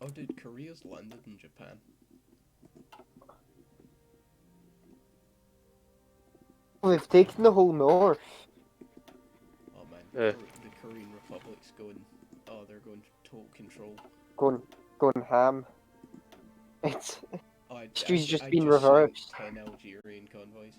Oh, dude, Korea's landed in Japan. We've taken the whole north. Oh man, Uh, the Korean Republic's going. Oh, they're going total control. Going ham. It's Oh, history's just I been just sank reversed. 10 Algerian convoys.